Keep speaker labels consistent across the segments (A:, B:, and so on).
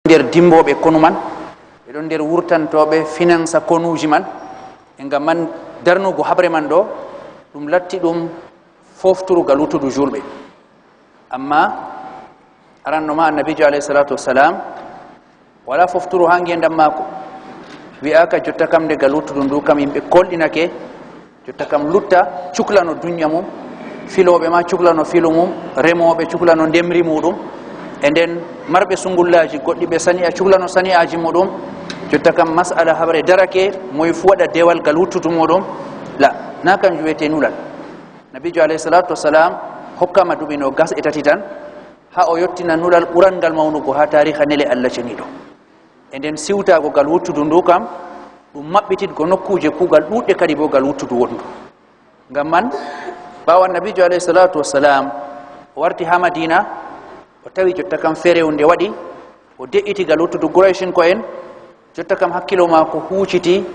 A: nder dimboɓe konu man, ɓe ɗon nder wurtantoɓe finance konuji man, e ngam man darnugo habre man ɗo ɗum latti ɗum fofturugal luttudu julɓe. Amma aranno ma annabijo alayhi salatu wassalam wala fofturu ha ngendam mako, wi'aka jotta kam nde gal luttudu ndu kam yimɓe kolɗinake, jotta kam lutta cuklano dunya mum, filoɓe ma cuklano filu mum, remoɓe cuklano ndemri muɗum, e nden marɓe sungullaji goɗɗi ɓe sani a cuklano sani aji muɗum, jotta kam masala habre darake moye fu waɗa dewal gal wuttudu muɗum. La, na kanjum wiyete nulal. Nabijo alayhi salatu wassalam hokkama duɓi no gas e tati tan ha o yettina nulal ɓurangal mawnugo ha tariha nele Allah ceniɗo. E nden siwtago gal wuttudu ndu kam ɗum maɓɓititgo nokkuje kuugal ɗuɗɗe kadi bo gal wuttudu wondu. Ngam man ɓawa nabijo alayhi salatu wassalam o warti ha Madina, o tawi jotta kam ferewunde waɗi, o de'iti gal wuttudu Quraishin ko en, jotta kam hakkilo mako huciti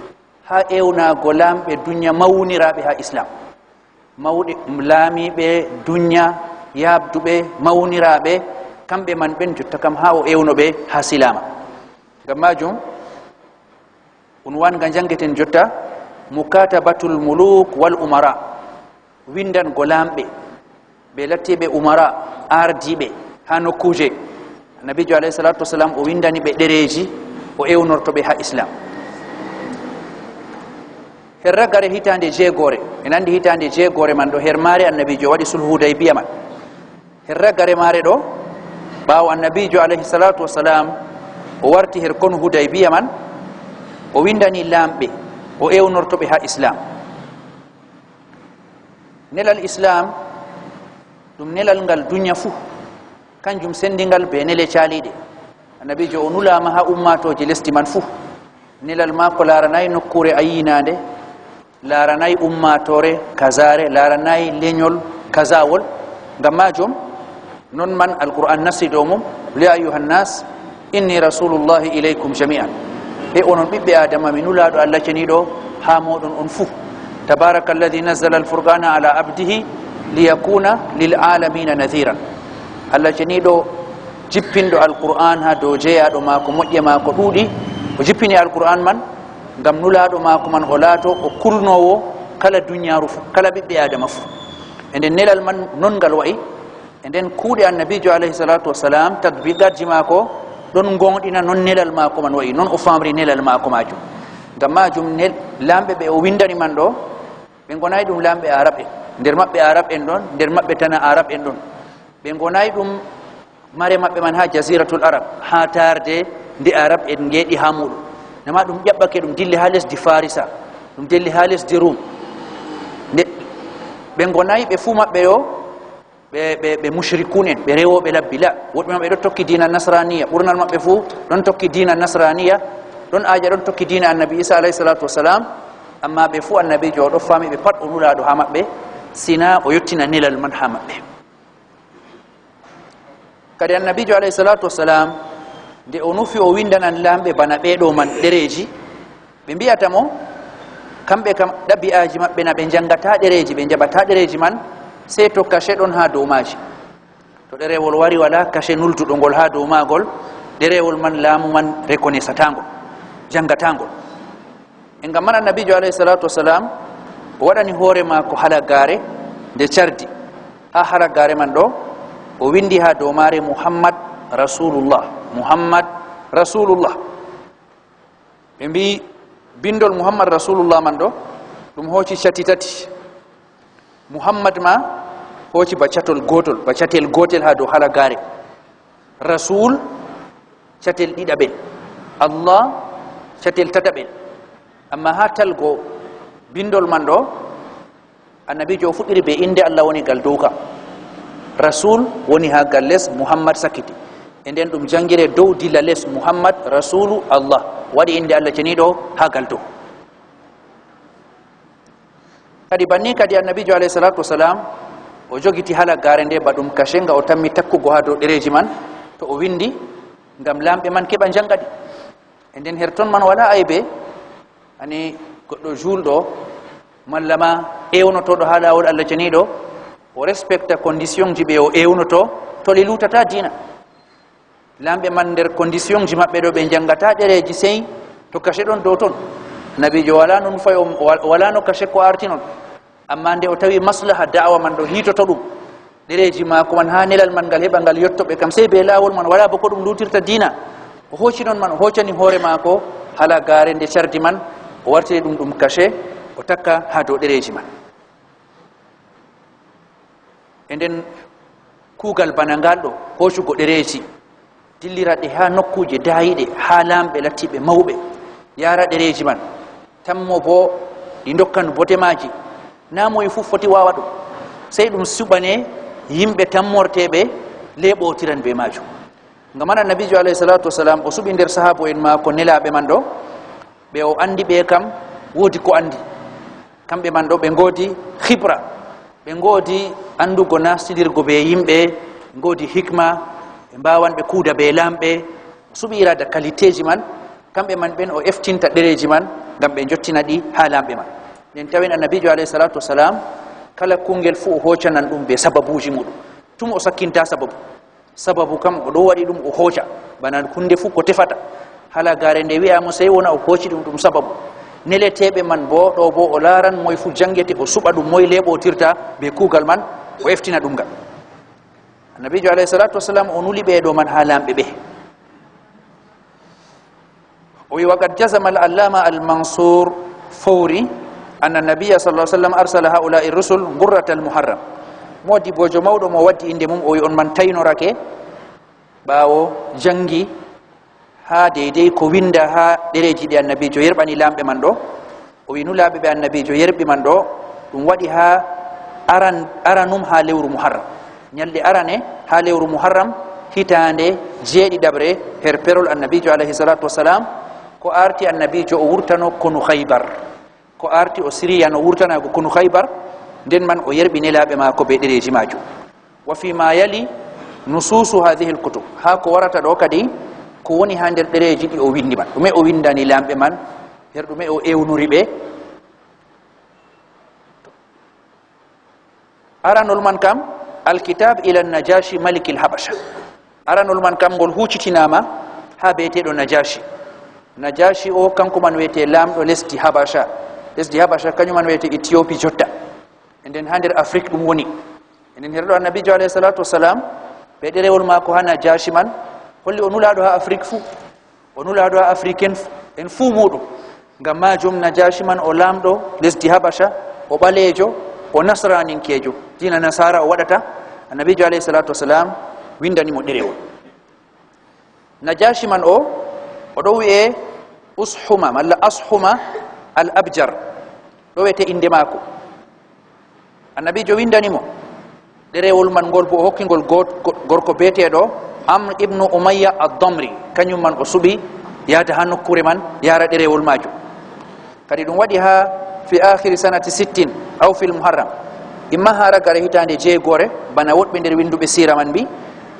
A: ha ewnago lamɓe dunya mawniraɓe ha islam, mawɗe laamiɓe dunya yabduɓe mawniraɓe, kamɓe man ɓen jotta kam ha o ewnoɓe ha silama. Ngam majum unwan ga jangeten jotta mukatabatul muluk wal umara, windango lamɓe ɓe lattiɓe umara ardiɓe ha nokkuje. Nabijo alayhi salatu wassalam o windani ɓe ɗereji o ewnortoɓe ha islam. Herra gare hitande jeegore, en andi hitande jeegore man ɗo, her mare annabijo waɗi sulhu Hudaybiya man. Herra gare mare ɗo, ɓawo annabijo alayhi salatu wassalam o warti her kon Hudaybiya man, o windani lamɓe o ewnortoɓe ha islam. Nelal islam ɗum nelal ngal dunya fuu, kanjum sendingal be nele caliɗe. Annabijo o nulama ha ummatoje lesdi man fuu, nelal mako laranayi nokkure ayinande, laranayi ummatore kazare, laranayi leñol kazawol. Ngam majum non man alquran nasi dow mum, ya ayuha nnas inni rasulullahi ilaykum jami'an, e onon ɓiɓɓe adama mi nulaɗo Allah ceniɗo ha moɗon on fuu. tabaraka alladi nazzala alfurqana ala abdihi liyakuna lil alamina nadhiran. Allah ceniɗo jippinɗo alqur'an ha dow jeeyaɗo mako moƴƴe mako ɗuuɗi, o jippini alqur'an man ngam nulaɗo mako man o laato o kulnowo kala dunyaru fuu, kala ɓiɓɓe adama fuu. E nden nelal man non ngal wayi, e nden kuuɗe annabijo alayhi salatu wassalam tadbiqatji mako ɗon gonɗina non nelal mako man wayi, non o famri nelal mako majum. Ngam majum lamɓe ɓe o windani man ɗo, ɓe gonayi ɗum lamɓe arab en, nder maɓɓe arab en ɗon, nder maɓɓe tana arab en ɗon, ɓe gonayi ɗum mare maɓɓe man ha jaziratul arab, ha tarde nde arab en geeɗi ha muɗum. Nama ɗum ƴaɓɓake ɗum dilli ha lesdi farisa, ɗum dilli ha lesdi rum. Ɓe gonayi ɓe fuu maɓɓe yo ɓe mushrikun en, ɓe rewoɓe labbi. La, woɗɓe maɓɓe ɗon tokki dina nasraniya, ɓurnal maɓɓe fuu ɗon tokki dina nasraniya, ɗon aja ɗon tokki dina annabi isa alayhi salatu wassalam. Amma ɓe fuu annabijo o ɗo faami ɓe pat o nulaɗo ha maɓɓe, sina o yettina nelal man ha maɓɓe. Kadi annabijo alayhi salatu wassalam nde o nufi o windanan lamɓe bana ɓeɗo man ɗereji, ɓe mbiyata mo kamɓe kam ɗabi'aji maɓɓe na ɓe jangata ɗereji, ɓe jaɓata ɗereji man sey to caché ɗon ha dow maji. To ɗerewol wari wala caché nultuɗo ngol ha dow magol, ɗerewol man laamu man reconnaissatangol, jangatangol. E ngam man annabijo alayhi salatu wassalam o waɗani hoore mako halagare nde cardi. Ha halagare man ɗo o windi ha dow mare Muhammad rasulullah, Muhammad rasulullah. Ɓe mbi bindol Muhammad rasulullah man ɗo ɗum hooci cati tati. Muhammad ma hooci ba catol gotol, ba catel gotel ha dow halagare. Rasul catel ɗiɗaɓel, Allah catel tataɓel. Amma ha talgo bindol man ɗo annabijo o fuɗɗiri be inde Allah woni gal dow kam, rasul woni ha gal les, Muhammad sakiti. E nden ɗum jangire dow dilla les, Muhammad rasulu Allah, waɗi inde Allah ceniɗo ha gal dow. Kadi banni kadi annabijo alayhi salatu wassalam o jogiti halagare nde ba ɗum caché nga o tammi takkugo ha dow ɗereji man, to o windi ngam lamɓe man keɓa jangadi. E nden her ton man wala aybe, ani goɗɗo julɗo malla ma ewnotoɗo ha lawol Allah ceniɗo o respecta condition ji ɓe o ewnoto, to li lutata dina. lambe man der condition ji mabbe do be jangata dereji sey to kashe don do ton nabijo wala non fay wala no kashe ko arti non amma nde o tawi maslaha da'wa man do hitoto dum dereji ma ko man hanelal man gal heba gal yottobe kam sey be lawol man wala bako dum lutirta dina o hoci non man hocani hore mako hala gare nde cardi man o wartiri dum kashe o takka ha do dereji man enden kugal banangal do hocugo dereji dillirade ha nokkuje dayide ha lambe lattibe mawbe yara dereji man tammo bo di dokkan botemaji namo e fufoti wawa dum sey dum subane yimbe tammortebe lebotiran be maju ngamana nabijo alayhi salatu wasalam o subi der sahabo en ma ko nelabe man do be o andi be kam wodi ko andi kambe man do be ngodi khibra be ngodi andugo nastidirgo be yimbe ngodi hikma be bawan be kuuda be lambe subira da qualitéji man kambe man ben o eftinta dereji man ngam be jottina di ha lambe man den tawen annabijo alayhi salatu wasalam kala kungel fu hocanan dum be sababuji mudum tum o sakkinta sababu kam o do wadi dum o hoca banan kunde fu ko tefata hala gare nde wi'a mo sey wona o hoci dum sababu neletebe man bo do bo o laran moy fu jangete o suba dum moy lebotirta be kugal man o eftina dum gal annabijo alayhi salatu wasalam o nuli be do man halambe be o wi waqad jazama al-allama al-mansur fawri anna nabiyya sallallahu alaihi wasallam arsala haula'i rusul ghurratal muharram modi bojo mawdo mo waddi inde mum o wi on man taynorake bawo jangi ha deidei ko winda ha dereji di annabijo yerbani lambe man do o wi nulabe be annabijo yerbi man do dum wadi ha aranum ha lewru muharram nyalde arane ha lewru muharram hitande jeedi dabre perperol annabijo alayhi salatu wasalam ko arti annabijo o wurtano kono khaybar ko arti o siriya no wurtana ko kono khaybar den man o yerbi nelabe ma ko be dereji maju wa fi ma yali nususu hadhihi alkutub ha ko warata do kadi ko woni ha der dereji di o windi man dume o windani lambe man herdume o ewnuri be aranul man kam alkitab ila najashi malik alhabasha aranul man kam gol hucitinama ha beetedo najashi o kanko man wete lamdo lesdi habasha kanyum man wete ethiopia jotta enden hander afrique dum woni enden herdo annabijo alayhi salatu wasalam be derewol mako ha najashi man holli o nulado ha afrique fu o nulado ha africain en fu mudum ngam majum najashi man o lamdo lesdi habasha o balejo o nasraninkejo dina nasara o wadata annabijo alayhi salatu wasalam windani mo derewol najashi man o do wi'e ushuma malla ashuma al abjar do wete inde mako annabijo windani mo derewol man gol bo hokkingol gorko betedo amr ibn umayya ad-damri kanyum man o subi yaata ha nokkure man yara derewol maju kadi dum wadi ha fi akhir sanati 60 aw fil muharram imma hara gare hitande jeegore bana wodbe der windube sira man bi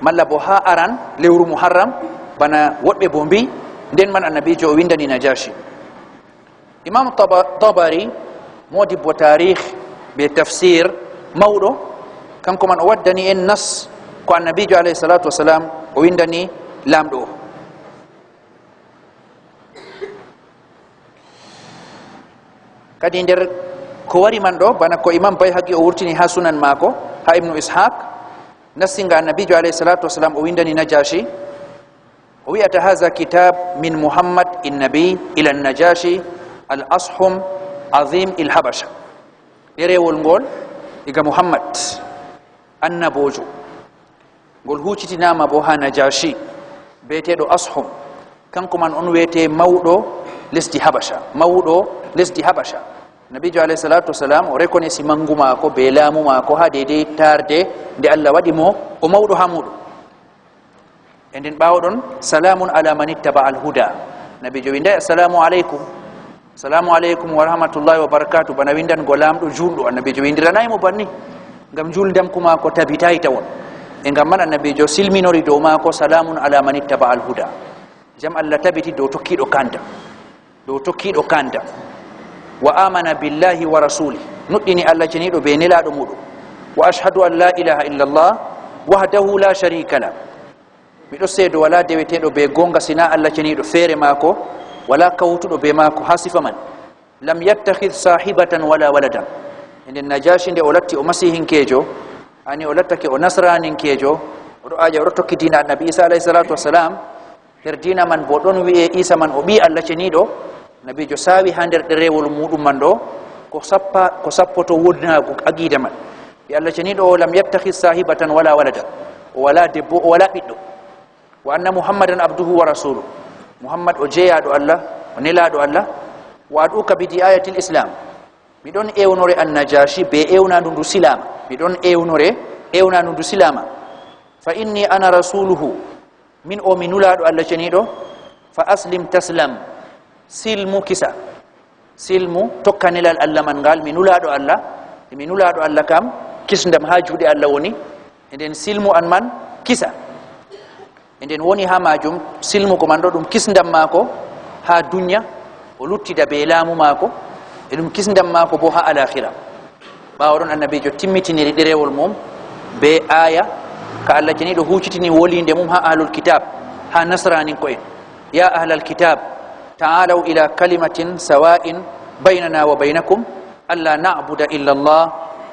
A: malla bo ha aran lewru muharram bana wodbe bo bi den man annabijo o windani najashi imam tabari modi bo tarikh be tafsir mawdo kanko man o waddani en nas ko annabijo alayhi salatu wasalam o windani lamdo kadi der ko wari man do bana ko imam bayhaqi o wurtini ha sunan mako ha ibnu ishaq nasinga annabijo alayhi salatu wasalam o windani najashi o wi'ata hadha kitab min muhammad innabi ila najashi al ashum azim il habasha derewol ngol iga muhammad annabojo gol hucitinama bo ha najashi betedo ashum kanko man on wete mawdo lesdi habasha nabijo alayhi salatu wasalam o reconnaissance manguma ko be lamuma ko ha dede tarde de Allah wadi mo o mawdo hamudo enden bawdon salamun ala man ittaba al huda nabijo winde assalamu alaikum wa rahmatullahi wa barakatuh bana windan golamdo juldo annabijo windiranay mo banni ngam juldam kuma ko tabitai tawon e ngam man annabijo silminori do ma ko salamun ala man ittaba al huda jam Allah tabiti do tokkido kanda wa amana billahi wa rasuli nuddini Allah jenido be nelado mudo wa ashhadu an la ilaha illa Allah wahdahu la sharika la miɗo seedo wala deweteɗo be gonga sina Allah ceniɗo feere maako wala kawtuɗo be maako ha sifa man lam yattakhid sahibatan wala waladan nden najashi nde o latti o masihinkejo ani o lattake o nasraninkejo oɗo aja oɗo tokki dina annabi isa alayhi salatu wassalam her dina man bo ɗon wi'e isa man o ɓi Allah ceniɗo nabijo sawi ha nder ɗerewol muɗum man ɗo ko sappoto wodnago aqida man ɓi Allah ceniɗo o lam yattakhid sahibatan wala walada o wala debbo o wala ɓiɗɗo wa anna muhammadan abduhu wa rasuluhu muhammad o jeeyaɗo Allah o nelaɗo Allah wa aduka bi di'ayati l-islam miɗon ewnore annajashi be ewnandu ndu silama miɗon ewnore ewnandu ndu silama fa inni ana rasuluhu min o mi nulaɗo Allah ceniɗo fa aslim taslam silmu kisa silmu tokkanelal Allah man ngal mi nulaɗo Allah kam kisdam ha juuɗe Allah woni nden silmu an man kisa nden woni ha majum silmugo man ɗo ɗum kisdam maako ha dunya o luttida be laamu maako e ɗum kisdam maako bo ha alakhira ɓawo ɗon annabijo timmitiniri ɗerewol mum be aya ka Allah ceniɗo huccitini wolinde mum ha ahlul kitab ha nasranin ko en ya ahlal kitab ta'alaw ila kalimatin sawa'in baynana wa baynakum alla na'buda illa Allah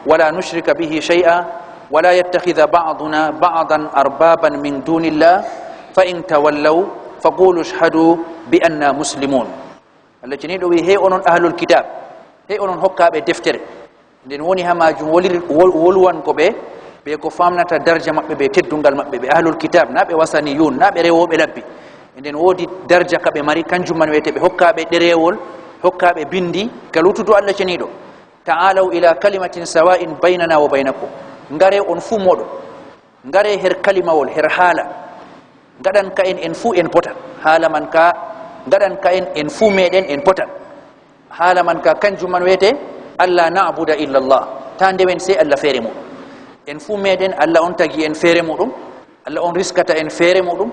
A: wala nushrika bihi shay'a wala yattakhidha ba'duna ba'dan arbaban min dunillah fa in tawallaw faqulu ashhadu bi anna muslimun Allah ceniɗo wi he onon ahlul kitab he onon hokkaɓe deftere nden woni ha majum wolwan ko ɓe ko famnata darja maɓɓe be teddungal maɓɓe ɓe ahlul kitab na ɓe wasaniyun na ɓe rewoɓe labbi nden woodi darja ka ɓe mari kanjum man wiyete ɓe hokkaɓe ɗerewol hokkaɓe bindi ka lutudu Allah ceniɗo ta'alaw ila kalimatin sawa'in baynana wa baynakum ngare on fuu moɗon ngare her kalimawol her haala gaɗan ka en fuu en potan haala man ka gaɗan ka en fuu meɗen en potan haala man ka kanjum man wiyete alla na'buda illa Allah ta ndewen sey Allah feere muɗum en fuu meɗen Allah on tagi en feere muɗum Allah on riskata en feere muɗum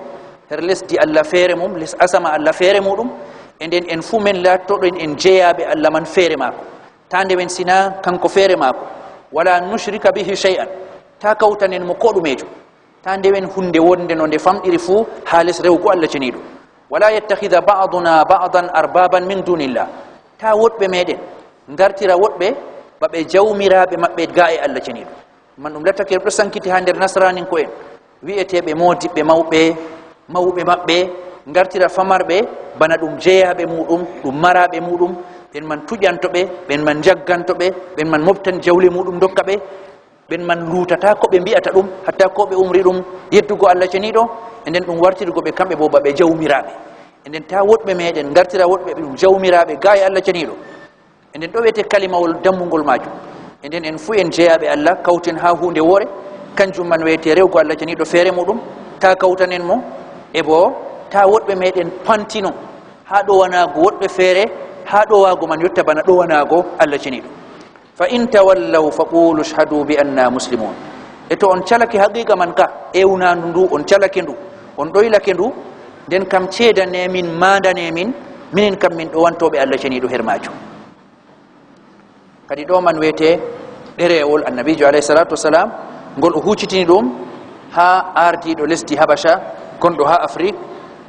A: her lesdi Allah feere mum les asama Allah feere muɗum e nden en fuu men lattoɗen en jeeyaɓe Allah man feere maako ta ndewen sina kanko feere maako wala nushrika bihi shay'an ta kawtanen mo ko ɗumejo ta ndewen hunde wonde no nde famɗiri fuu ha les rewgo Allah ceniɗo wala yattakhidha ba'duna ba'dan arbaban min dunillah ta woɗɓe meɗen gartira woɗɓe baɓe jawmiraɓe maɓɓe ga e Allah ceniɗo man ɗum lattake ɗo sankiti ha nder nasranin ko en wi'eteɓe modiɓɓe mawɓe maɓɓe gartira famarɓe bana ɗum jeeyaɓe muɗum ɗum maraɓe muɗum ɓen man tuƴantoɓe ɓen man jaggantoɓe ɓen man moftan jawle muɗum dokka ɓe ɓen man lutata ko ɓe mbiyata ɗum hatta ko ɓe umri ɗum yeddugo Allah ceniɗo e nden ɗum wartirgo ɓe kamɓe bo baɓe jawmiraɓe e nden ta woɗɓe meɗen gartira woɗɓe ɗum jawmiraɓe ga e Allah ceniɗo e nden ɗo wiyete kalimawol dammugol majum e nden en fuu en jeeyaɓe Allah kawten ha hunde woore kanjum man wiyete rewgo Allah ceniɗo feere muɗum ta kawtanen mo e bo ta woɗɓe meɗen pantino ha ɗowanago woɗɓe feere ha ɗowago man yotta bana ɗowanago Allah ceniɗo fa in tawallaw faqulu ashhadu bi anna muslimun e to on calake haqiqa man ka ewnandu ndu on calake ndu on ɗoylake ndu nden kam ceedane min mandane minen kam min ɗowantoɓe Allah ceniɗo her majum kadi ɗo man wiyete ɗerewol annabijo alayhi salatu wassalam ngol o huccitini ɗum ha ardiɗo lesdi habasha gonɗo ha afrique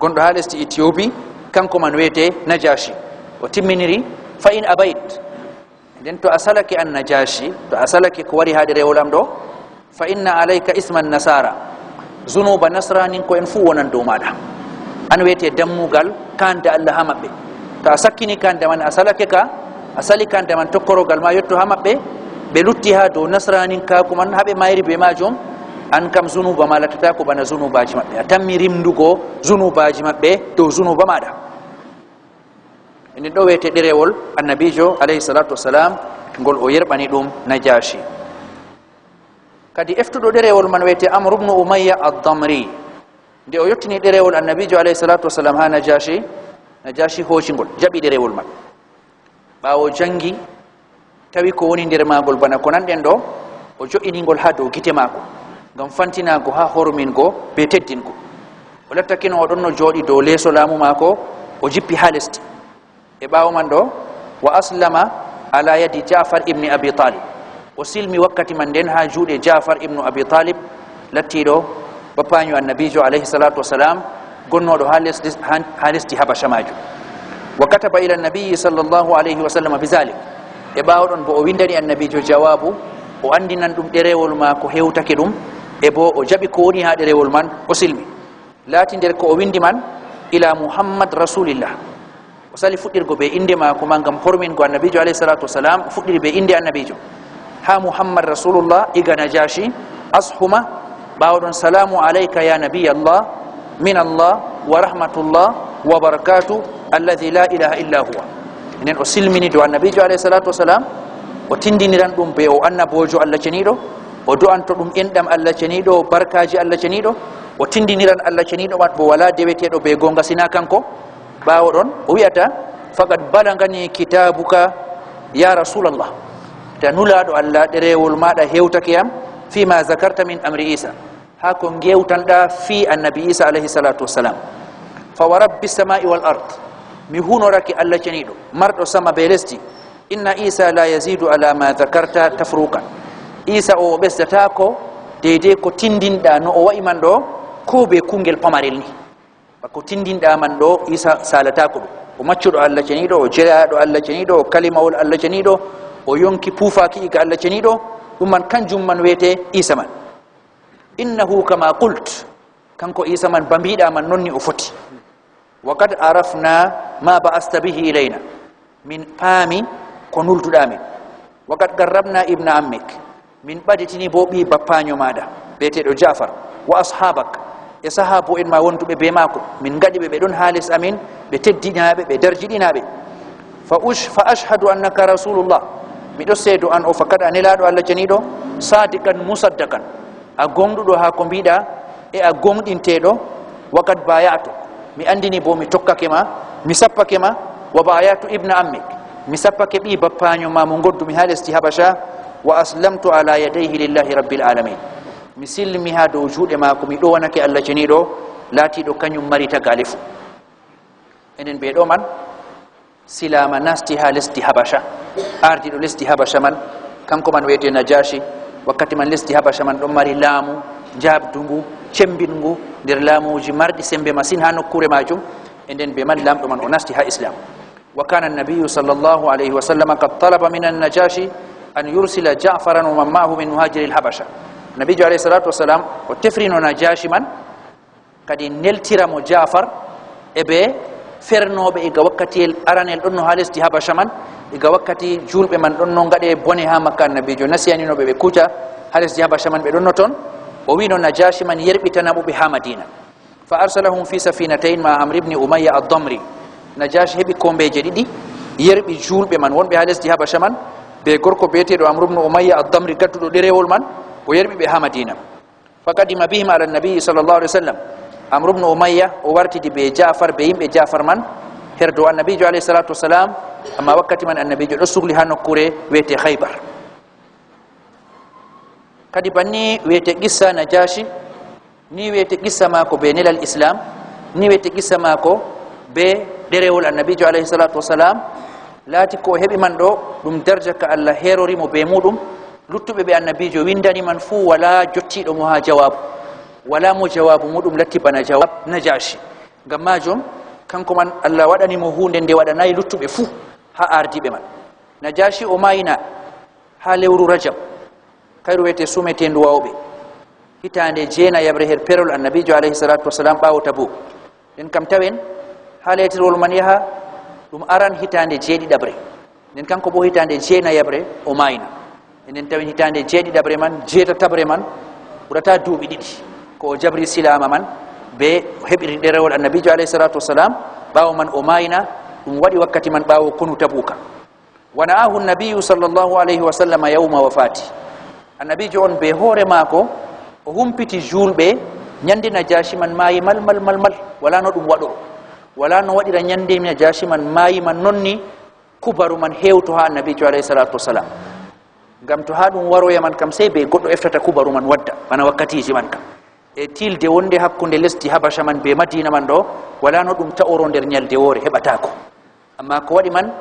A: gonɗo ha lesdi éthiopie kanko man wiyete najashi o timminiri fa in abayt nden to a salake an najashi to a salake ko wari ha ɗerewol am ɗo fa inna alayka isman nasara zunuba nasranin ko en fuu wonan dow maɗa an wiyete dammugal kande Allah ha maɓɓe to a sakkini kande man a salake ka a sali kande man tokkorogal ma yetto ha maɓɓe ɓe lutti ha dow nasranin kaku man haɓe mayri be majum an kam zunuba ma lattata ko bana zunubaji maɓɓe a tammi rimdugo zunubaji maɓɓe dow zunuba maɗa enen ɗo wiyete ɗerewol annabijo alayhi salatu wassalam ngol o yerɓani ɗum najashi kadi eftuɗo ɗerewol man wiyete amru bnu umayya ad-damri nde o yettini ɗerewol annabijo alayhi salatu wassalam ha najashi hoocingol jaɓi ɗerewol man ɓawo jangi tawi ko woni nder magol bana ko nanɗen ɗo o jo'iningol ha dow gite mako ngam fantinago ha hormingo be teddingo o lattakino oɗon no jooɗi dow leeso laamu mako o jippi ha lesdi e ɓawo man ɗo wa aslama ala yadi jafar ibni abi talib o silmi wakkati man nden ha juuɗe jafar ibnu abi talib lattiɗo bapanyo annabijo alayhi salatu wasalam gonnodo halisdi habasha maju wa kataba ila an-nabiy sallallahu alayhi wasallam bizalik e bawdon bo o windani annabijo jawabu o andinan dum derewol ma ko hewtake dum e bo o jabi ko woni ha derewol man o silmi lati der ko o windi man ila muhammad rasulillah o sali fuddirgo be inde ma ko mangam hormin go annabijo alayhi salatu wasalam fuddiri be inde annabijo ha muhammad rasulullah iga najashi ashuma bawdon salamu alayka ya nabiy allah min allah wa rahmatullah wa barakatuh alladhi la ilaha illa huwa enen o silmini do annabijo alayhi salatu wasalam o tindiniran dum be o annabojo allah cenido o du'anto dum endam allah cenido barkaji allah cenido o tindiniran allah cenido mat bo wala dewetedo be gonga sina kanko bawo don o wiata faqad balagani kitabuka ya rasulullah tanulado allah derewol mada hewtake am fima zakarta min amri isa hako ngewtanda fi annabi isa alayhi salatu wassalam fa rabbis samai wal ard mi hunoraki allah cenido mardo sama be lesdi inna isa la yazidu ala ma zakarta tafruqan isa o besdata ko dede ko tindinda no o wa'i man do ko be kungel pamarel ni ko tindinda man do isa salata ko o maccudo allah cenido o jeraado allah cenido o kalimawol allah cenido o yonki pufaki ga allah cenido dum man kanjum man wete isa man innahu kama qult kanko isa man bambida man nonni o foti wa qad arafna ma ba'asta bihi ilayna min pami ko nultudamin wa qad garrabna ibna ammik min baditini bo bi bappanyo mada betedo jafar wa ashabak e sahabu en ma wontube be mako min gadi be don halis amin be teddinabe be darjidinabe fa ashhadu annaka rasulullah mi do sedo an o fakada nelado allah janido sadiqan musaddakan a gomdudo ha ko biida e a gomdintedo wakad bayatu mi andini bo mi tokkake ma mi sappake ma wa bayatu ibna ammik mi sappake bi bappanyo ma mo goddu mi halesti habasha wa aslamtu ala yadayhi lillahi rabbil alamin mi silmi ha do juude ma ko mi do wanake allah janido lati do kanyum marita galifu enen be do man silama nasti ha lesdi habasha ardi do lesdi habasha man kanko man wete najashi wakkati man lesdi habasha man do mari laamu jabdungu cembingu der laamuji mardi sembe masin ha nokkure majum enden be man lamdo man o nasti ha islam wa kana an-nabiy sallallahu alayhi wa sallam qad talaba min an-najashi an yursila ja'faran wa man ma'ahu min muhajiri al-habasha nabiy alayhi salatu wasalam o tefrino najashi man kadi neltira mo ja'far ebe fernobe e ga wakkati aranel don no halesti habasha man e ga wakkati julbe man don no ngade bone ha makka nabijo nasiyani no be kuta halesti habasha man be don noton o wino najashi man yerbitana bo be ha madina fa arsalahum fi safinatayn ma amr ibn umayya ad-damri najashi hebi kombeje didi yerbi julbe man wonbe halesti habasha man be gorko betedo amr ibn umayya ad-damri gaddudo derewol man o yerbi be ha madina faqadima bihim ala an-nabi sallallahu alaihi wasallam amr ibn umayya o wartidi be ja'far be yimbe ja'far man herdo annabi alayhi salatu wasalam amma wakkati man annabi do sugli hanokure wete khaybar kadi banni wete qissa najashi ni wete qissa mako be nelal islam ni wete qissa mako be derewol annabi alayhi salatu wasalam lati ko hebi man do dum darja ka Allah herori mo be mudum luttube be annabi windani man fu wala jottido mo ha jawab wala mo jawabu mudum latti bana jawab najashi gammajum kanko man Allah wadani mo hunde nde wadanay luttube fu ha ardibe man najashi o mayina ha lewru rajab kayru wete sumete ndu wawbe hitande jeena yabre her perol annabi alayhi salatu wasalam bawo tabu den kam tawen ha letirol man yaha dum aran hitande jeedi dabre den kanko bo hitande jeena yabre o mayina enen tawen hitande jeedi dabre man jeeta tabre man urata duubi didi ko jabri silama man be hebiri derewol annabi alayhi salatu wasalam bawo man o mayina dum wadi wakkati man bawo kunu tabuka wanaahu an-nabiy sallallahu alayhi wasallam yawma wafati annabi on be hore mako o humpiti julbe nyande najashi man mayi mal wala no dum wado wala no wadira nyande najashi man mayi man nonni kubaru man hewto ha annabi alayhi salatu wasalam gam to ha dum waro yaman kam sey be goddo eftata kubaru man wadda bana wakkati ji man kam e tilde wonde hakkunde lesdi habasha man be madina man do wala no dum ta'oro der nyalde wore hebata ko amma ko wadi man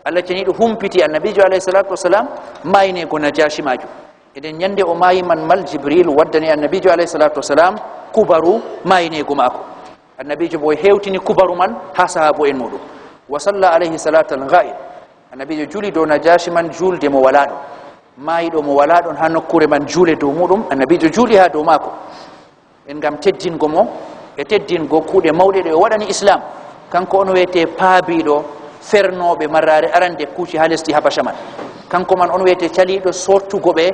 A: Allah ceni do humpiti annabi alayhi salatu wasalam mayne ko najashi maju eden nyande o mayi man mal jibril waddani annabijo alayhi salatu wasalam kubaru maynego mako annabijo boy hewtini kubaru man ha sahabo en mudum wa salla alayhi salatu al-ghaib annabijo juli do najashi man julde mo walado mayido mo walado ha nokkure man jule do mudum annabijo juli ha do mako en gam teddingo mo e teddingo kuude mawde de wadani islam kanko on wete paabido fernobe marare arande kuuci halesti habasha man kanko man on wete calido sortugo be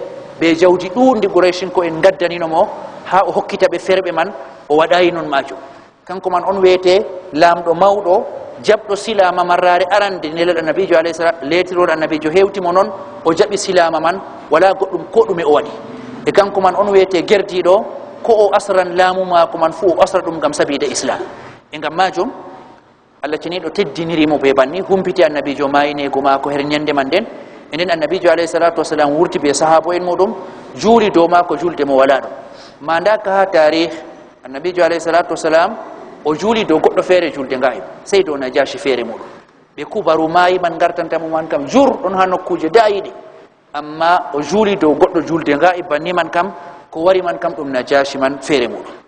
A: jawdi duundi Qurayshin ko en gaddanino mo ha o hokkita be ferbe man o wadayi non majo kanko man on wete lamdo mawdo jabdo silama marare arande nelal annabijo alayhi salam letiro annabijo hewti mo non o jabi silama man wala goddum ko dume o wadi e kanko man on wete gerdido ko o asran lamu ma ko man fu o asra dum gam sabide islam e gam majum Allah cenido teddiniri mo be banni humpiti annabijo mayine go ma ko her nyande man den enen annabijo alayhi salatu wasalam wurti be sahabo en modum juri do ma ko julde mo wala do manda ka tarikh annabijo alayhi salatu wasalam o juli do goddo fere julde gaib sey do najashi fere modum be kubaru mayi man gartanta mo man kam jur don ha nokkuje dayidi amma o juli do goddo julde gaib banni man kam ko wari man kam dum najashi man fere modum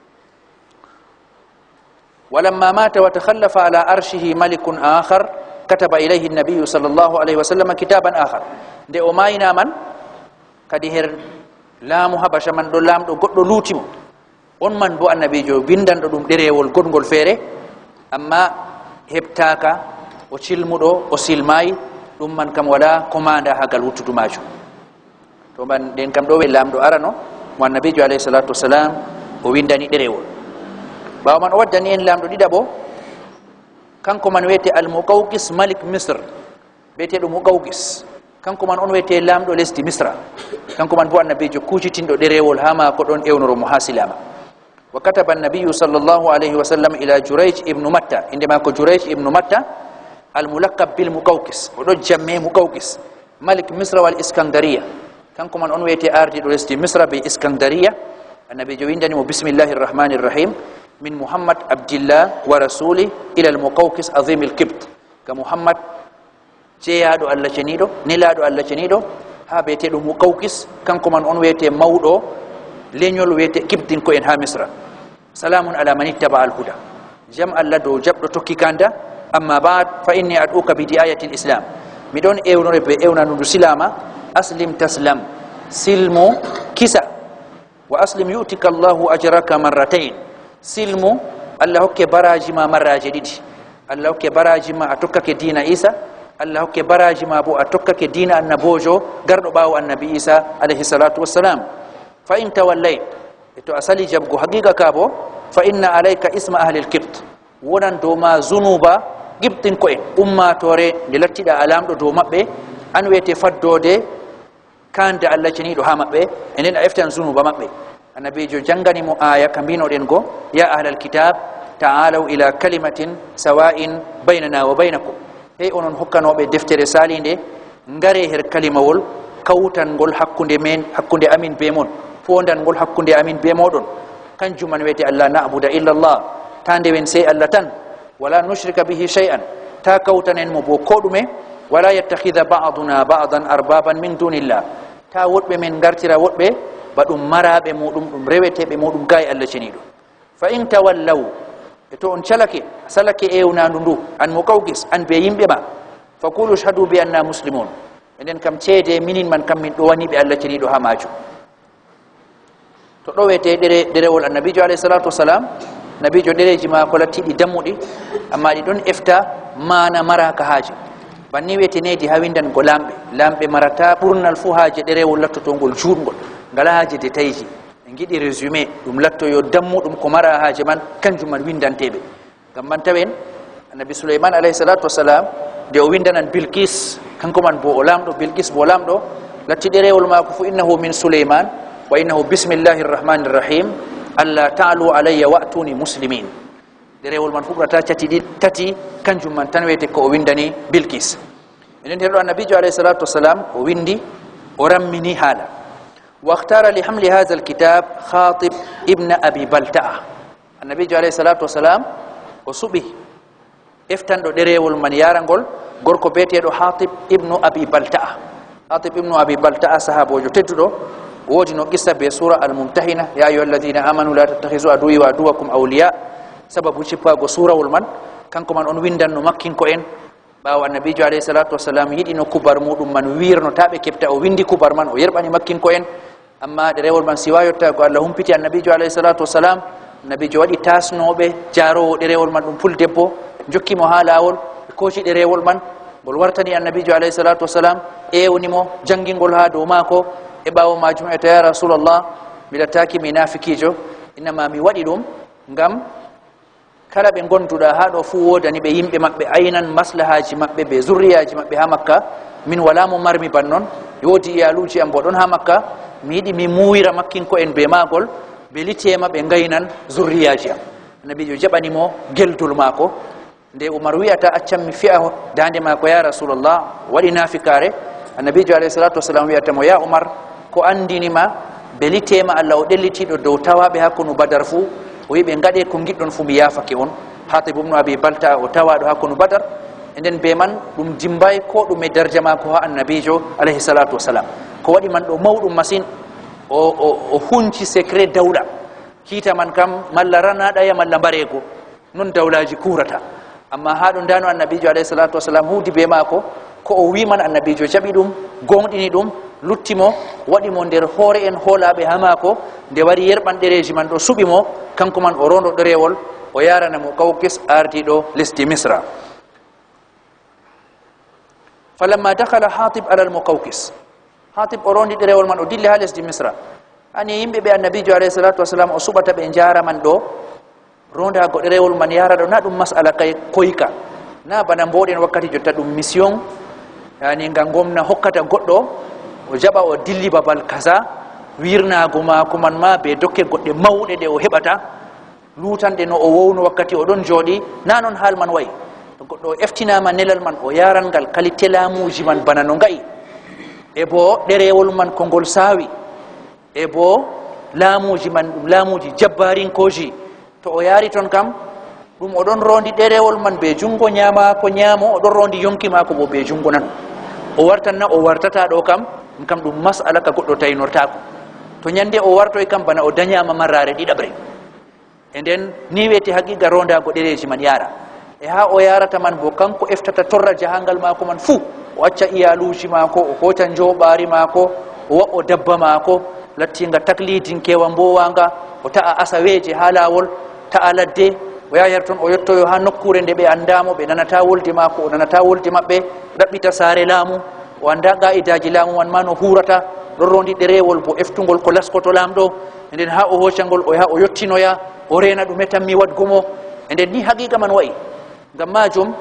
A: ولما مات وتخلف على أرشه ملك آخر كتب إليه النبي صلى الله عليه وسلم كتابا آخر de o mayna man kadi her laamu habasha man do lamdo goddo lutimo on man bo annabijo bindando dum derewol godgol fere amma hebtaka o cilmudo o silmai dum man kam wala commanda hagal wuttudumaju to man den kam do we lamdo arano mo annabijo alayhi salatu wassalam o windani derewol bawo man o waddani en lamdo didabo kanko man wete al muqawqis malik misr bete do muqawqis kanko man on wete lamdo lesdi misra kanko man bo annabijo kucitindo derewol hama ko don ewnoro muhasilama wa kataba an-nabiy sallallahu alayhi wa sallam ila jurayj ibn matta indema ko jurayj ibn matta al mulaqab bil muqawqis o do jamme muqawqis malik misra wal iskandariya kanko man on wete ardi do lesdi misra be iskandariya annabijo windani mo bismillahir rahmanir rahim من محمد عبد الله ورسوله إلى المقوقس عظيم الكبت كمحمد جيادو الله جنيدو نلادو الله جنيدو ها بيتي دو مقوقس كان كمان اون ويتي مودو لينيول ويتي كبتين كو ان ها مصر سلام على من اتبع الهدى جمع الله دو جبدو توكي كاندا اما بعد فاني ادعوك بدايه الاسلام ميدون ايونو بي ايونا نودو سلاما اسلم تسلم سلمو كيسا واسلم يؤتك الله اجرك مرتين silmu Allah hokke baraji ma marraje didi Allah hokke baraji ma atokkake dina Isa Allah hokke baraji ma bo atokkake dina annabojo gardo bawo annabi Isa alayhi salatu wassalam fa in tawallay to asali jabgo haqiqa ka bo fa inna alayka isma ahli al-kibt wonan do ma zunuba gibtin ko en umma tore de lattida alamdo do mabbe an wete faddode kande Allah ceni do ha mabbe enen a eftan zunuba mabbe annabijo jangani mo aya kambino den go ya ahlal kitab ta'alu ila kalimatin sawa'in bainana wa bainakum hey onon hokkanobe deftere salinde ngare her kalimawol kawtan gol hakkunde men hakkunde amin be mon fondan gol hakkunde amin be modon kanjum man wete Allah na'budu illa Allah tande wen sai Allah tan wala nushrika bihi shay'an ta kawtanen mo bo kodume wala yattakhidha ba'duna ba'dan arbaban min dunillah ta wodbe men gartira wodbe badum marabe mudum dum rewetebe mudum gay Allah cenido fa in tawallaw to on salake ewna ndu an muqawqis an be yimbe ma fa qulu shahadu bi anna muslimun enen kam cede minin man kam min do wani be Allah cenido ha maju to do wete derewol annabijo alayhi salatu wasalam nabijo dereji ma ko latidi dammudi amma di don efta mana maraka haji banni wete nedi hawindan go lambe marata burnal fu haji derewol lattotongol jurgol ngala haji detayji ngidi résumé dum latto yo dammudum ko mara haji man kanjum man windantebe gam man tawen annabi sulaiman alayhi salatu wasalam de o windanan bilqis kanko man bo o lamdo bilqis bo lamdo latti derewol ma ko fu innahu min sulaiman wa innahu bismillahir rahmanir rahim alla ta'alu alayya wa'tuni muslimin derewol man fubrata tati kanjum man tanwete ko o windani bilqis enen terdo annabi alayhi salatu wasalam o windi o rammini hala واختار لحمل هذا الكتاب خاطب ابن أبي بلتعة النبي عليه الصلاة والسلام وصبه افتن دريول من يارنغول غوركو بيتي دو خاطب ابن أبي بلتعة خاطب ابن أبي بلتعة صحابه جو تدو wodi no qissa be sura al-mumtahina ya ayyuhalladhina amanu la tattakhizu aduwwi wa aduwwakum awliya sababu cipago surawol man kanko man on windanno makkin ko en bawa annabijo alayhi salatu wassalam yidi no kubar mudum man wirno tabe kepta o windi kubar man o yerbani makkin ko en amma derewol man siwayotta ko Allah humpiti annabijo alayhi salatu wassalam annabijo wadi tasnobe jaro derewol man dum pul debbo jokki mo halawol ko ci derewol man gol wartani annabijo alayhi salatu wassalam e wonimo jangingol ha do mako e bawo majum e ya rasulullah milataki minafikijo inma mi wadi dum ngam kala be gonduda ha do fu wodani be yimbe mabbe aynan maslahaji mabbe be zurriyaji mabbe ha makka min wala mo marmi bannon yodi yaluji am bodon ha makka mi yidi mi muwira makkin ko en be magol be litema be ngaynan zurriyaji am nabijo jabani mo geldul mako nde umar wi'ata accam mi fi'a dande mako ya rasulullah wadi nafikare annabijo alayhi salatu wassalam wi'ata mo ya umar ko andini ma be litema Allah o dellitido dow tawabe hakunu badar fu o yibe ngade ko giddon fu mi yafake on Hatib ibn Abi Balta o tawado hakunu badar enden be man dum dimbay ko dum e darja mako ha annabijo alayhi salatu wassalam ko wadi man do mawdum masin o hunci secret dawla kita man kam malla rana daya malla barego non dawlaji kurata amma ha dum dano annabijo alayhi salatu wassalam hudi be mako ko o wi man annabijo jabi dum gongdini dum luttimo wadi mo der hore en holabe hamako de wari yerban dereji man do subimo kanko man o rondo derewol o yarana mo Kawkis ardido lesdi Misra falamma dakhala Hatib ala al-Muqawqis Hatib o rondi derewol man o dilli ha lesdi Misra ani yimbe be annabijo alayhi salatu wassalam o subata be jara man do ronda go derewol man yara do na dum mas'ala kay koyka na bana mboden wakkati jotta dum mission yani ngangomna hokkata goddo o jaba o dilli babal kaza wirna goma ko man ma be dokke godde mawde de o hebata lutande no o wowno wakkati o don jodi nanon hal man way to goddo eftinama nelal man o yaran gal kalite lamuji man bana no ngai e bo derewol man ko gol sawi e bo lamuji man dum lamuji jabbarin koji to o yari ton kam dum o don rondi derewol man be jungo nyama ko nyamo o don rondi yonki mako bo be jungo nan o wartanna o wartata do kam dum mas'ala ka goddo taynorta ko to nyande o warto e kam bana o danyama marare didabre enden ni weti haqiqa ronda go dereji man yara e ha o yarata man bo kanko eftata torra jahangal mako man fu o acca iyaluji mako o hotan jobari mako o dabba mako lattinga taklidin kewa mbowanga o ta'a asaweje halawol ta'a ladde o yayarton o yottoyo ha nokkure nde be andamo be nanata woldi mako o nanata woldi mabbe dabbita sare lamu o anda ga'idaji lamu wan mano hurata do rondi derewol bo eftugol ko laskoto lamdo enden ha o hoccangol o ha o yottinoya o rena dum metammi wadgumo enden ni haqiqa man wa'i ngam majum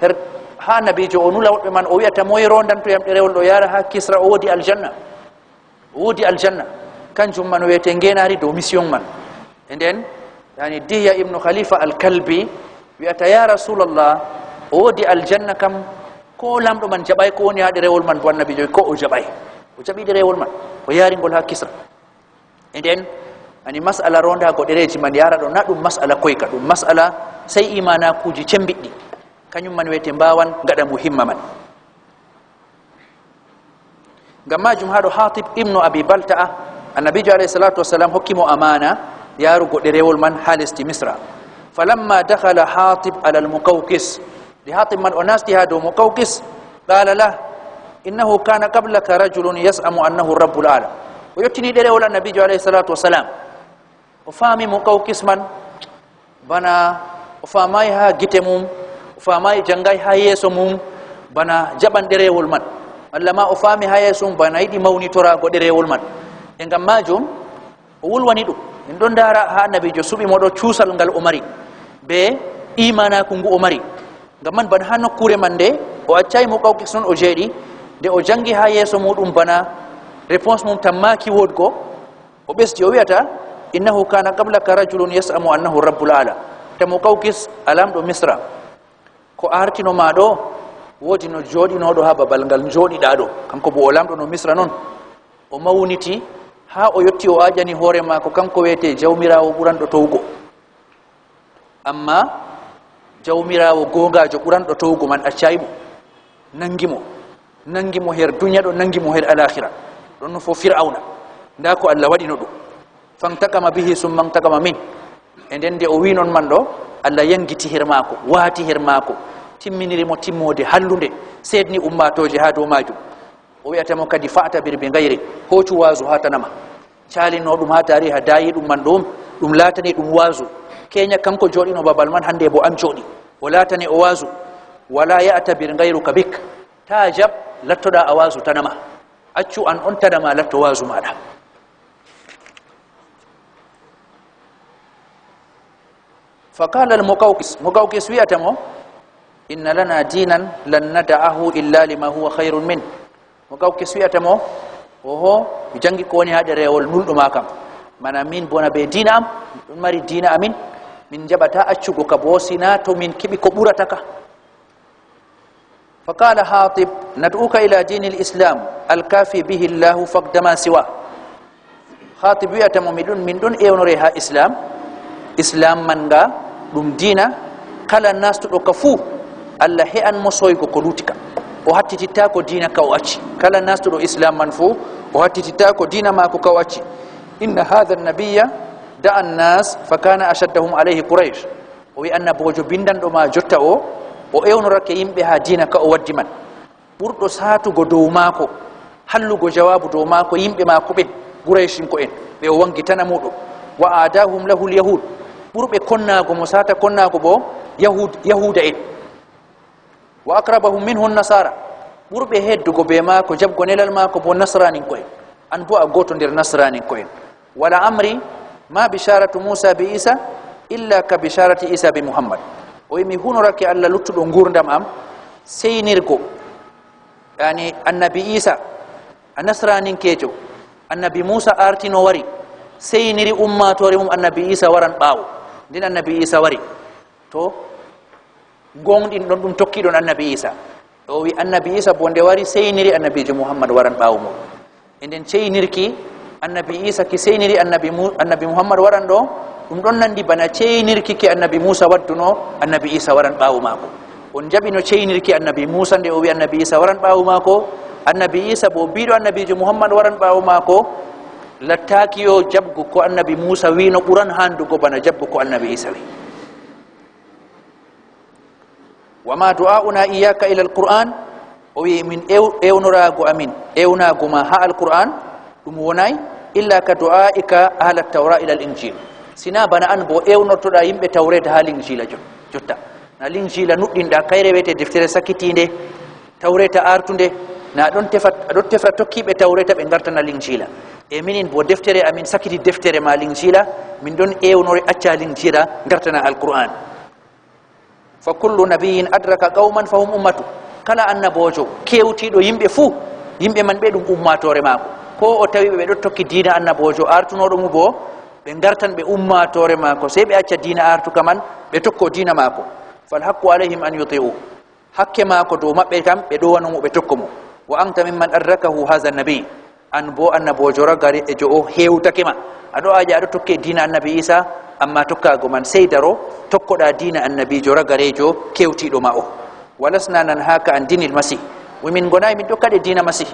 A: her ha nabijo o nula wobbe man o wi'ata moy rondanto yam derewol do yara ha Kisra o wodi aljanna kanjum man wete ngenari do mission man enden yani Dihya ibn Khalifa al-Kalbi wi'ata ya rasulullah o wodi aljanna kam ko lamdo man jabay ko woni ha derewol man bo nabijo ko o jabay o jabi derewol man o yari ngol ha Kisra enden ani mas'ala ronda go dereji man yara do na dum mas'ala koyka dum mas'ala sai imana kuji cembiddi kanyum man wete mbawan ngada muhimma man gamma jum hado Hatib ibn Abi Balta'a annabi alayhi salatu wassalam hokimo amana yaru go derewol man halisti Misra falamma dakhala Hatib ala al-Muqawqis li Hatib man onasti hado Muqawqis qala la innahu kana qablaka rajulun yas'amu annahu rabbul ala o yottini derewol annabi alayhi salatu wassalam o fami Muqawqis man bana o famay ha gitemum o famay jangay ha yeso mum bana jaban derewol man walla ma o fami ha yeso bana yidi mawnitora go derewol man e ngam majum o wulwani dum en don dara ha nabijo subi modo ciusal ngal o mari be imana ko ngu o mari ngam man bana ha nokkure man de o accay Muqawqis non o jeedi de o jangi ha yeso mudum bana réponse mum tammaki wodgo o besdi o wiata innahu kana qablaka rajulun yas'amu annahu rabbul ala ta Muqawqis alam do Misra ko artino ma do wodi no jodi no do ha babal ngal jodi dado kanko bo o lamdo no Misra non o mawniti ha o yotti o ajani hore mako kanko wete jawmirawo burando towgo amma jawmirawo gongajo burando towgo man accaymo nangimo her dunya do nangimo her alakhirah don fo fir'auna ndako Allah wadi no dum fantakama bihi summa takama min enden de o wi non man do Allah yangiti hirmako wati hirmako timminiri mo timmode hallunde sedni ummatoje ha do majum o wi'ata mo kadi fa'ta bir bi ghairi hocu wazu hatanama calino dum ha tariha dayi dum man dum latani dum wazu kenya kanko jodino babal man hande bo am jodi o latani o wazu wala ya'ta bir ghairuka bik tajab lattoda awazu tanama accu an on tadama latto wazu mada فقال المقوقس وياتمو إن لنا دينا لن ندعه إلا لما هو خير منه مقوقس وياتمو وهو يجنجي كوني هذا ريول نول ماكم من أمين بونا بدينا ماري دينا أمين من جبتا أشوكو كبوسنا تو من كبي كبورتك فقال حاطب ندعوك إلى دين الإسلام الكافي به الله فقد ما سواه حاطب وياتمو من دون إيونريها إسلام منغا دum dina kala nastu do kafu Allah he an mosoy ko lutika o hattitita ko dina ka o acci kala nastu do islam man fu o hattitita ko dina ma ko ka o acci inna hadha an-nabiyya da'a an-nas fa kana ashaddahum alayhi quraish o wi anna bojo bindan do ma jotta o ewnurake yimbe ha dina ka o waddi man burdo satugo dow mako hallugo jawabu dow mako yimbe mako be quraishin ko en be o wangitana mudo wa adahum lahu al-yahud burbe konnago mo sata konnago bo yahuda en wa aqrabahum minhu an-nasara burbe heddugo be mako jabgo nelal mako bo nasrani ko en an bo a goto der nasrani ko en wala amri ma bisharatu musa bi isa illa ka bisharati isa bi muhammad o mi hunorake alla luttudo ngurdam am seynirgo yani annabi isa an-nasrani kejo annabi musa artino wari seyniri ummatore mum annabi isa waran baawo din annabi isa wari to gongdin don dum tokki don annabi isa o wi annabi isa bonde wari seyniri annabi muhammad waran baawo mo enden seynirki annabi isa ki seyniri annabi muhammad waran do dum don nandi bana seynirki ki annabi musa wadduno annabi isa waran baawo mako on jabino seynirki annabi musa de o wi annabi isa waran baawo mako annabi isa bo bido annabi muhammad waran baawo mako lattakiyo jabgu ko annabi musa wino buran handugo bana jabgu ko annabi isa wi wama du'auna iyyaka ila alquran o wi min ewnurago amin ewnago ma ha alquran dum wonay illa ka du'aika ahla at-taura ila al-injil sina bana an bo ewnotoda yimbe tawreta ha linjila jotta na linjila nuddinda kayre wete deftere sakitinde tawreta artunde na don tefa tokkibe tawreta be gartana linjila e minin bo deftere amin sakiti deftere ma linjila min don ewnore acca linjila gartana alquran fa kullu nabiyyin adraka qauman fahum ummatu kala annabojo kewtido yimbe fu yimbe man be dum ummatore mako ko o tawi be do tokki diina annabojo artunodo mu bo be gartan be ummatore mako sai be acca diina artuka man be tokko diina mako fal haqqu alaihim an yuti'u hakke mako do mabbe kam be do wanu be tokko mo wa anta mimman adrakahu hadha an-nabi an bo annabojo ragare e jo o hewtakema ado aja ado tokke diina annabi isa amma tokka go man sai daro tokkoda diina annabi jo ragare jo kewtido ma o walasna nan haka an dinil masih wimin gonay min tokkade diina masih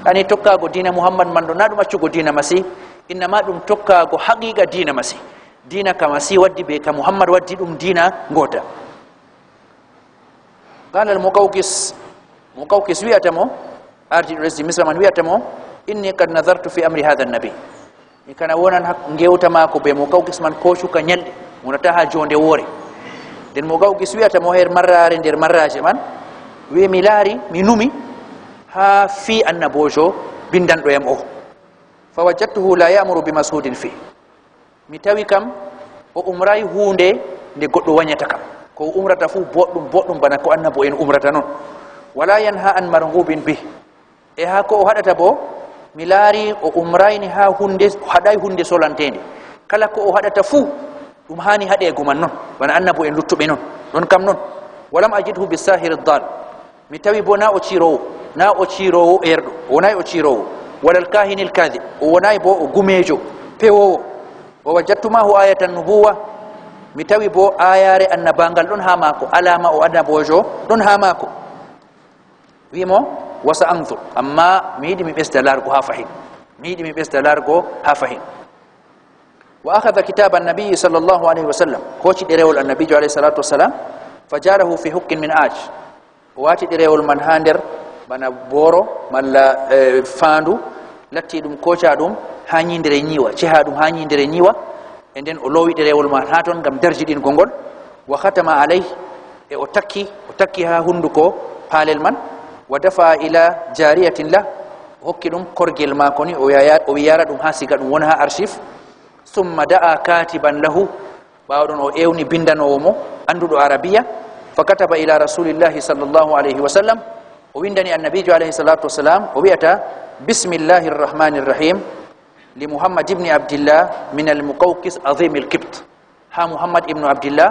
A: ani tokka go diina muhammad man do nadu maccugo diina masih inna ma dum tokka go haqiqa diina masih diina ka masih waddi be ka muhammad waddi dum diina ngota qala al-muqawqis wi'atamo arji resi misraman wi'atamo inni qad nazartu fi amri hadha an-nabi ikana wonan ngewta mako be muqawqis man ko shuka nyalde munata ha jonde wore den muqawqis wi'ata mo her marrare der marraje man wi mi laari mi numi ha fi annabojo bindan do yam o fa wajadtuhu la ya'muru bi masudin fi mi tawi kam o umray hunde de goddo wanyata kam ko umrata fu boddum bana ko annabo en umrata non wala yanha an marghubin bi e ha ko o hadata bo mi laari o umrayni ha hunde haday hunde solantende kala ko o hadata fu dum hani hade guman non bana annabo en luttube non don kam non walam ajidhu bisahir ad-dal mi tawi bona o cirowo erdo wonay o cirowo walal kahinil kadhib wonay bo o gumejo pewowo o wajadtumahu ayatan nubuwa mi tawi bo ayare annabangal don ha mako alama o annabojo don ha mako wimo wasa anzur amma mi yidi mi besda largo ha fahim ميدي مي بس دلارغو هافهين وأخذ كتاب النبي صلى الله عليه وسلم كوشي ديريول النبي عليه الصلاة والسلام فجاره في حك من آج واتي ديريول من هاندر بنا بورو مالا فاندو لاتي دوم كوشا دوم هاني ندري نيوا تشها دوم هاني ندري نيوا and then olowi derewol man haton gam darjidin gongol wa khatama alayhi e o takki ha hunduko palel man wa dafa ila jariyatin la hokki dum korgel mako ni o yara dum ha siga dum wona ha archive summa da'a katiban lahu bawdon o ewni bindanowo mo andudo arabiya fakataba ila rasulillahi sallallahu alayhi wa sallam o windani annabi alayhi salatu wassalam o wiata bismillahir rahmanir rahim li muhammad ibn abdullah min al muqawqis azim al kibt ha muhammad ibn abdullah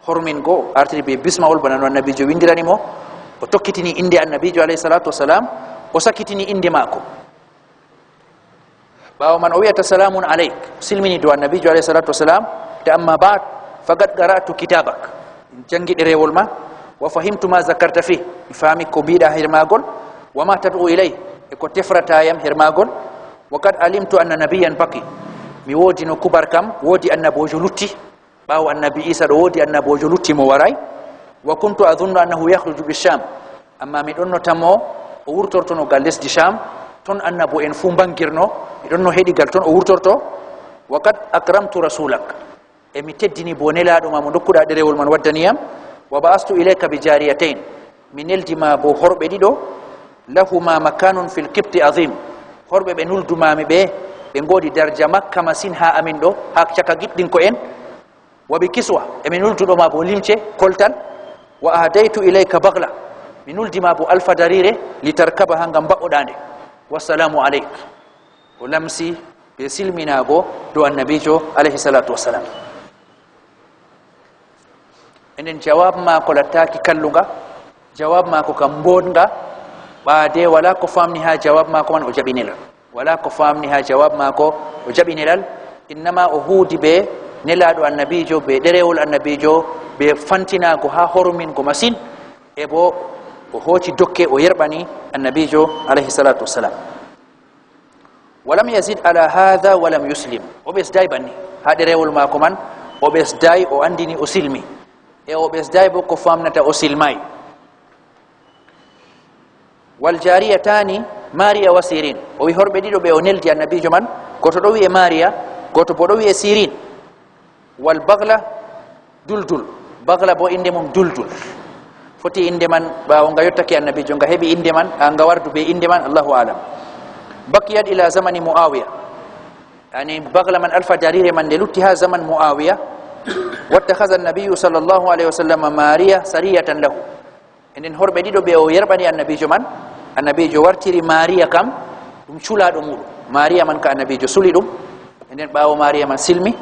A: hormin go artiri be bismawol banano annabi jo windirani mo o tokkitini inde annabi alayhi salatu wassalam o sakitini inde mako bawo man o wiata salamun alayk silmini do annabi alayhi salatu wassalam ta amma ba'd faqad qara'tu kitabak jangi derewol ma wa fahimtu ma zakarta fi fami ko bida hirmagol wa ma tad'u ilay e ko tefrata yam hirmagol wa kad alimtu anna nabiyyan baqi mi wodi no kubar kam wodi annabojo lutti bawo annabi isa do wodi annabojo lutti mo waray wa kuntu adhunnu annahu yakhruju bisham amma mi donno tamo o wurtorto no gal lesdi sham ton annabo en fu bangirno mi donno hedi gal ton o wurtorto wa kad akramtu rasulak e mi teddini bonelado ma mo dokkuda derewol man waddaniyam wa ba'astu ilayka bi jariyatayn min eldima bo horbe dido lahuma makanun fil qibti azim horbe be nuldumami be ngodi darja makka masin ha amin do ha chaka giddin ko en wa bi kiswa e min nuldudo ma bo limce koltal wa ahdaytu ilayka baghla min nuldima bo alfa darire litarkaba hangam baodande wassalamu alayk o lamsi be silminago do annabijo alayhi salatu wassalam enen jawab ma ko lattaki kallunga jawab ma ko kam bodnga baade wala ko famni ha jawab ma ko man o jabinilal wala ko famni ha jawab ma ko o jabinilal inma o hudi be nelado annabijo be derewol annabijo be fantina ko ha horumin ko masin e bo o hoci dokke o yerbani annabijo alayhi salatu wassalam walam yazid ala hadha walam yuslim o besday banni ha derewol ma ko man o besday o andini o silmi e o besday bo ko famnata o silmay wal jariyatani mariya wa sirin o wi horbe dido be o neldi annabijo man goto do wi e mariya goto bo do wi e sirin wal bagla duldul bagla bo inde mum duldul foti inde man ba o nga yottaki annabijo nga hebi inde man nga wardu be inde man Allahu alam bakiyat ila zamani muawiya yani bagla man alfa jarire man delutti ha zaman muawiya wattakhadha an-nabiy sallallahu alaihi wasallam mariya sariyatan lahu enen horbe dido be o yerbani annabijo man annabijo wartiri mariya kam dum culado muɗum mariya man ka annabijo suli dum enen bawo mariya man silmi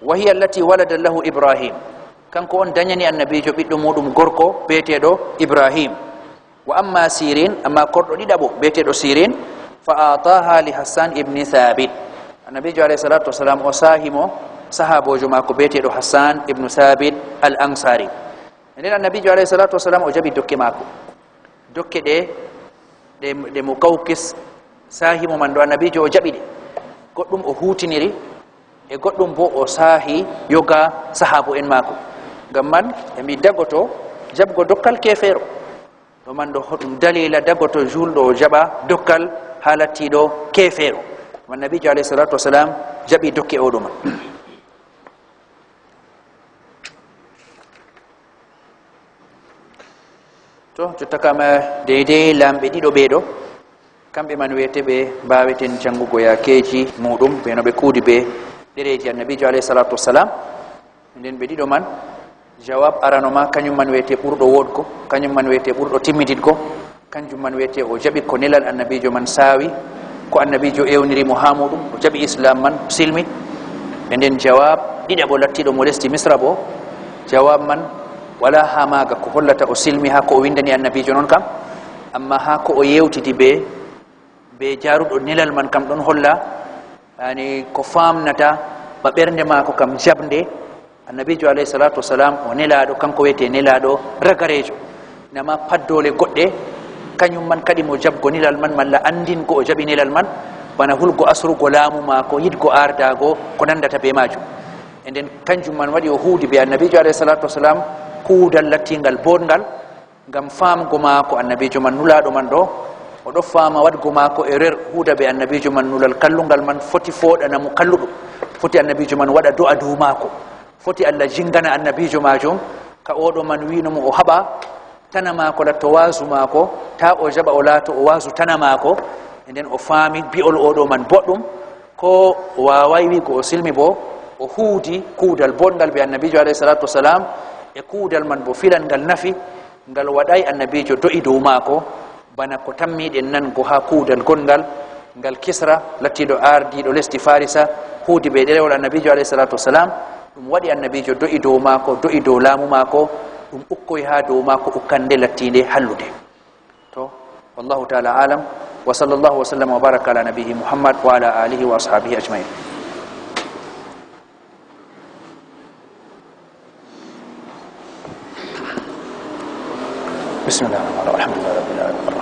A: wa hiya allati walada lahu ibrahim kanko on dañani annabijo biddo mudum gorko betedo ibrahim wa amma sirin amma kordo didabo betedo sirin fa ataha li hasan ibn thabit annabijo alayhi salatu wasalam o sahimo sahabojo mako betedo hasan ibn thabit al ansari enen annabijo alayhi salatu wasalam o jabi dokke mako dokke de muqawqis sahimo man do annabijo o jabi de goddum o hutiniri e goddum bo o sahi yoga sahabo en mako gamman e mi dagoto jabgo dokkal kefero do man do hodum dalila dagoto juldo jaba dokkal halatido kefero annabijo alayhi salatu wasalam jabi dokke oduma to jotakama deydey lambe dido bedo kambe man wete be baweten jangugo yakeji mudum be no be kudi be dereji annabijo alayhi salatu wassalam nden be dido man jawab aranoma kanyum man wete burdo wodgo kanyum man wete burdo timmididgo kanjum man wete o jabi ko nelal annabijo man sawi ko annabijo ewniri muhammadu o jabi islam man silmi nden jawab dida bo lattido mo lesti misra bo jawab man wala hamaga ko hollata o silmi ha ko o windani annabijo non kam amma ha ko o yewtidi be jarudo nelal man kam don holla yani ko famnata ba bernde mako kam jabde annabijo alayhi salatu wasalam o nelado kanko wete nelado ragarejo nama paddole godde kanyum man kadi mo jabgo nilal man malla andin ko o jabi nilal man bana hulgo asrugo laamu maako yidgo ardago ko nandata be majum enden kanjum man wadi o huudi be annabijo alayhi salatu wasalam kuudal lattingal bongal ngam famgo maako annabijo man nulaado man do o do fama wadgo maako erer huuda be annabijo man nulal kallungal man foti fodana mu kalludo foti annabijo man wada do adu maako foti alla jingana annabijo majum ka odo man wiino mo o haba tana maako la to wazu maako ta o jaba o laato o wazu tana maako enden o faami bi'ol odo man boddum ko waawai wi ko o silmi bo o huudi kuudal bongal be annabijo alayhi salatu wasalam e kuudal man bo filan ngal nafi ngal wadai annabijo do'i dow maako bana ko tammiden nan go ha kuudal gongal ngal Kisra lattido ardido lesdi Farisa huudi be derewol annabijo alayhi salatu wasalam dum wadi annabijo do'i dow maako do'i dow laamu maako dum ukkoy ha dow maako ukkande lattinde hallude to wallahu ta'ala alam wa sallallahu wa sallam wa baraka ala nabiyyi Muhammad wa ala alihi wa ashabihi ajma'in. بسم الله الرحمن الرحيم الحمد لله رب العالمين